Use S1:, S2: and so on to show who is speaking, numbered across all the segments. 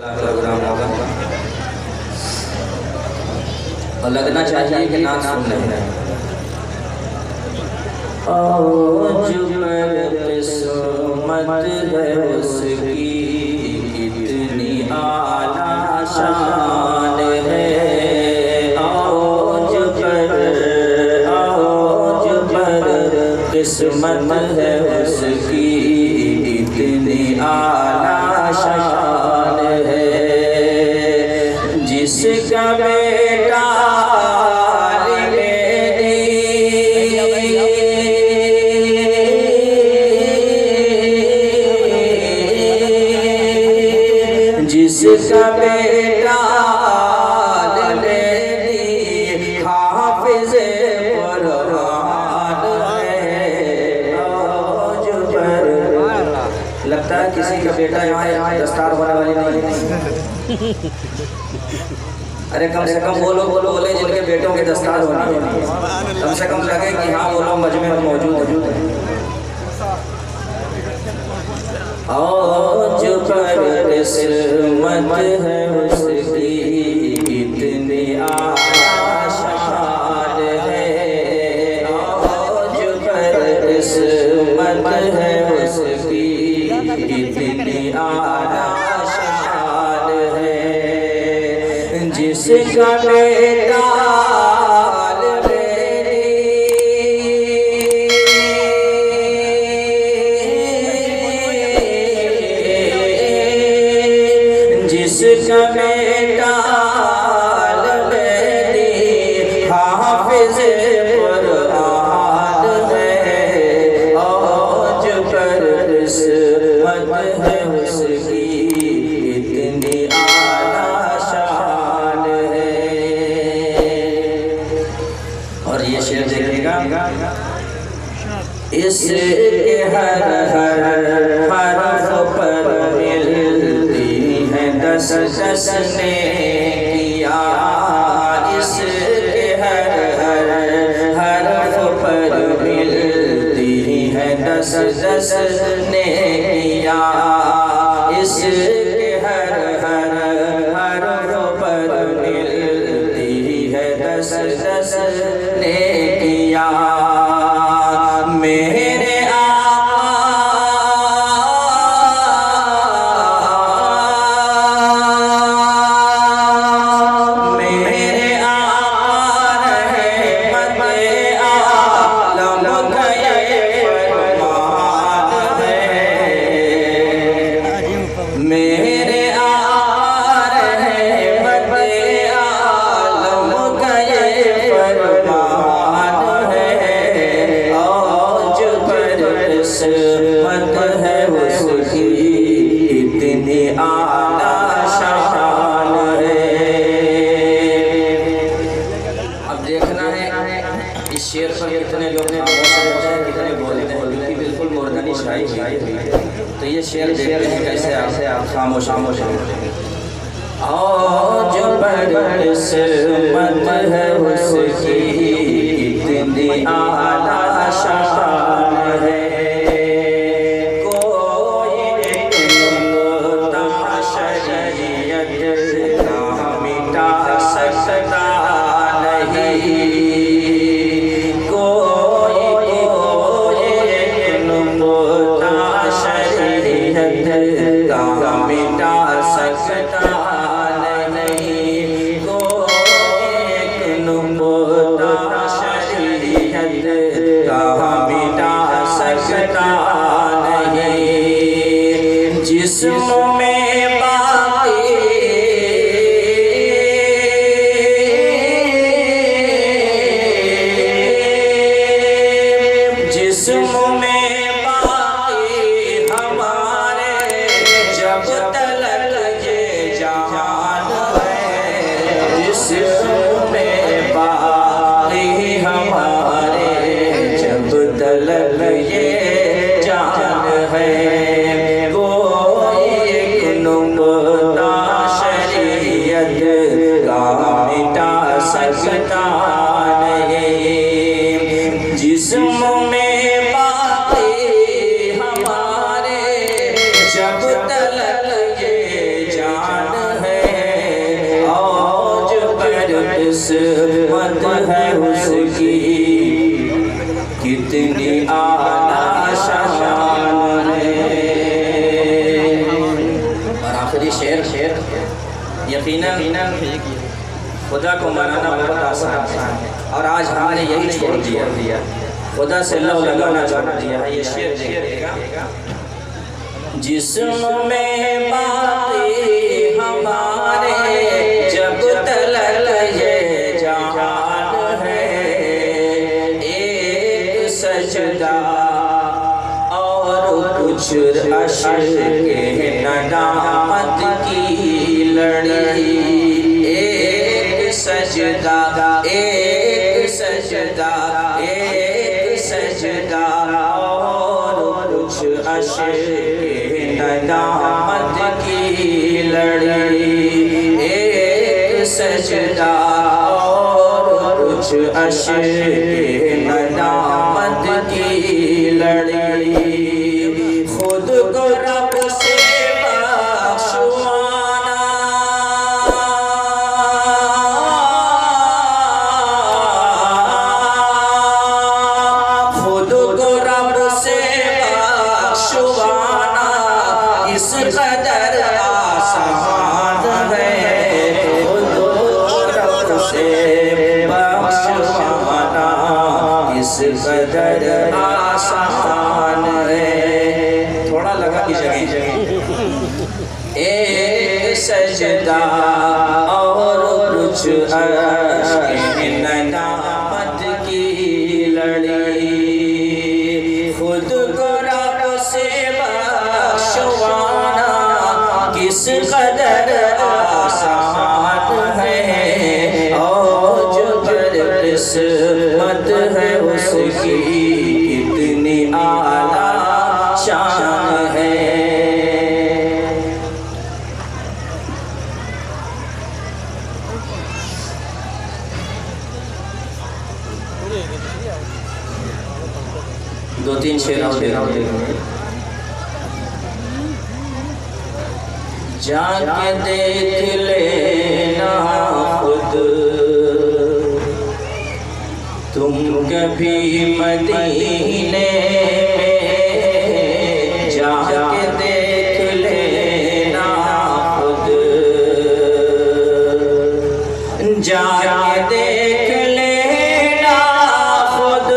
S1: Programme होगा और लगना चाहिए कि नाम सुन रहे हैं। किस्मत है उसकी कितनी आला शान है। औज पर किस्मत है उसकी कितनी आला शान है। जिसका बेटा जिसका बेटा हाफिज़ कुरान है। लगता है किसी का बेटा यहाँ दस्तार होने वाली नहीं है। अरे कम से कम वो लोग बोले जिनके बेटों के दस्तार होने वाली है। कम से कम लगे कि हाँ वो लोग मजमे में मौजूद है। औज पर किस्मत है उसकी कितनी आला शान है। औज पर किस्मत है उसकी कितनी आला शान है। जिसका बेटा जिसका बेटा हाफिज़ कुरान है। औज पर किस्मत है उसकी इतनी आला शान है। और ये शेर देखिएगा, इसके हर हरफ पर दस दस ने किया। इसके हर हरफ पर मिलती है दस दस ने किया। इसके हर हरफ पर मिलती है दस दस ने किया। मेरे मेरे आर है बदे आलम गए फरमान है। औज पर किस्मत है उसकी इतनी आला शान है। अब देखना है इस शेर पर कितने लोग ने कितने बोलते हैं, क्योंकि बिल्कुल मुर्दानी शाही है। तो ये शेर देखते हैं कैसे आप खामोश खामोश। औज पर किस्मत है उसकी कितनी आला शान है। कोई एक नुक्ता शरीयत का मिटा सकता नहीं। मिटा सकता नहीं। कोई एक नुक्ता शरीयत का किस्मत है उसकी, कितनी आला शान है। और आखिरी शेर यकीनन खुदा को मनाना बहुत आसान है और आज हमने यही छोड़ दिया, खुदा से लव लगाना छोड़ दिया है। ये शेर देखिएगा, जिस्म में बातें हमारे जब तलक ये जान है, एक सजदा और कुछ अश्क नदामत की लड़ी, एक सजदा एक सजदा एक सजदा और कुछ अश्क नदामत की लड़ी, एक सजदा और कुछ अश्क नदामत की लड़ी। खुद को रब से बख्शवाना, खुद को रब से बख्शवाना इस कदर आसान है, खुद को रब से बख्शवाना इस कदर आसान है। थोड़ा लगा की जगह, एक सजदा और कुछ अश्क नदामत की लड़ी, खुद को रब से बख्शवाना किस कदर आसान है, और जो किस्मत है उसकी, कितनी आला शान है। दो तीन शेर और देखेंगे। जाके देख लेना खुद तुम कभी मदीने में, जाके देख लेना खुद, जाके देख लेना खुद,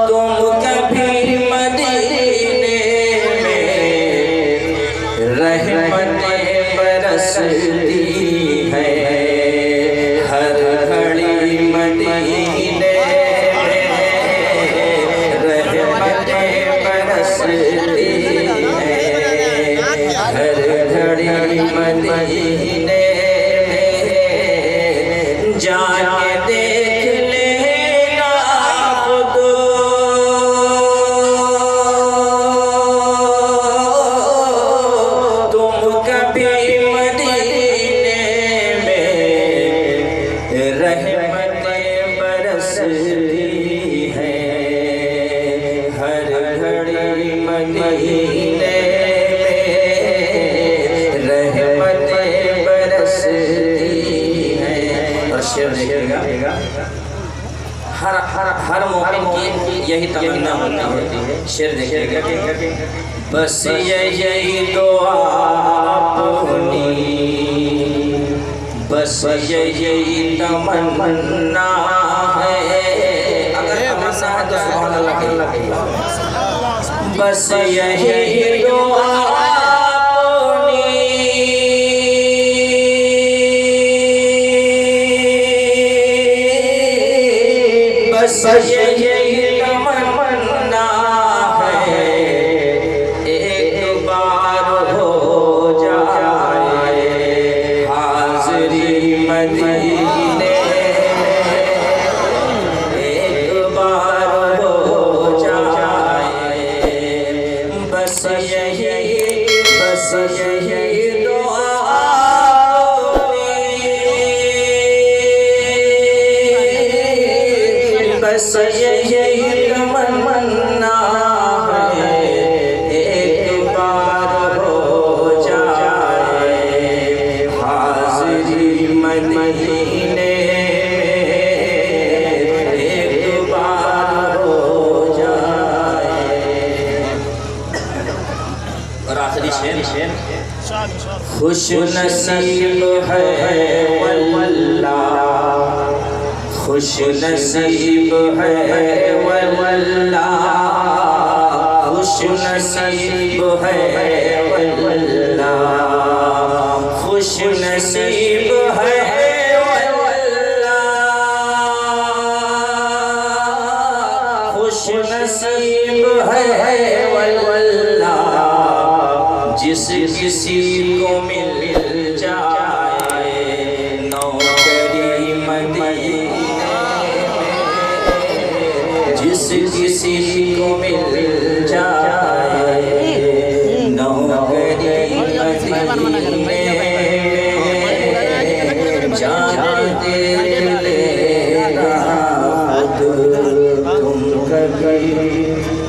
S1: तुम कभी मदीने में रहमतें बरसती है, हर घड़ी मदीने में रहमतें बरसती है, हर घड़ी मदीने में, जाके देख लेना खुद, तुम कभी मदीने में रहमतें बरसती है, हर घड़ी मदीने में रहमतें बरसती है। और शेर देखिएगा, हर हर हर मोमिन की यही तमन्ना होती है। शेर देखिएगा, बस यही दुआ अपनी, बस यही तमन्ना है, अगर तमन्ना है तो सुभान अल्लाह कहिए। बस यही दुआ अपनी, बस यही तमन्ना है, एक बार हो जाए हाज़िरी मदीने, एक बार हो जाए, बस यही दुआ बस यही तमन्ना है, खुश नसीब है वल्लाह, खुश नसीब है वल्लाह, खुश नसीब है वल्लाह, खुश नसीब है वल्लाह, खुश नसीब है वल्लाह, जिस किसी को मिल जाए नौकरी मदीने में, जिस किसी को मिल जाए नौकरी मदीने में, जानते लेगा खुद तुम कभी